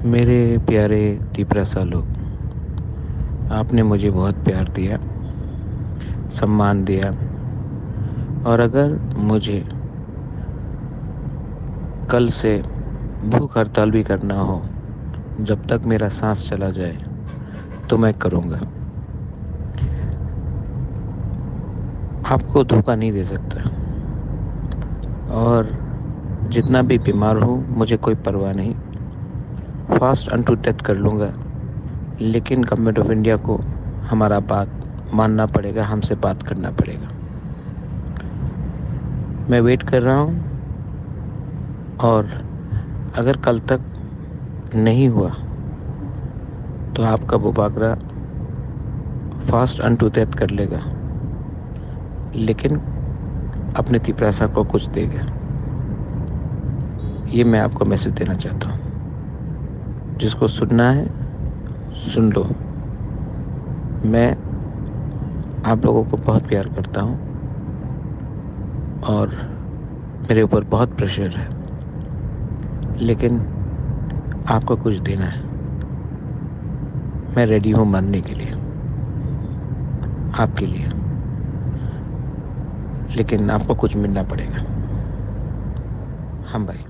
मेरे प्यारे दीपरसा लोग, आपने मुझे बहुत प्यार दिया, सम्मान दिया। और अगर मुझे कल से भूख हड़ताल भी करना हो जब तक मेरा सांस चला जाए तो मैं करूँगा। आपको धोखा नहीं दे सकता। और जितना भी बीमार हूँ मुझे कोई परवाह नहीं, फास्ट अनटू डेथ कर लूँगा। लेकिन गवर्नमेंट ऑफ इंडिया को हमारा बात मानना पड़ेगा, हमसे बात करना पड़ेगा। मैं वेट कर रहा हूँ, और अगर कल तक नहीं हुआ तो आपका बुबागरा फास्ट अनटू डेथ कर लेगा, लेकिन अपने तिपरासा को कुछ देगा। ये मैं आपको मैसेज देना चाहता हूँ। जिसको सुनना है सुन लो। मैं आप लोगों को बहुत प्यार करता हूँ और मेरे ऊपर बहुत प्रेशर है, लेकिन आपको कुछ देना है। मैं रेडी हूँ मरने के लिए, आपके लिए, लेकिन आपको कुछ मिलना पड़ेगा। हम भाई।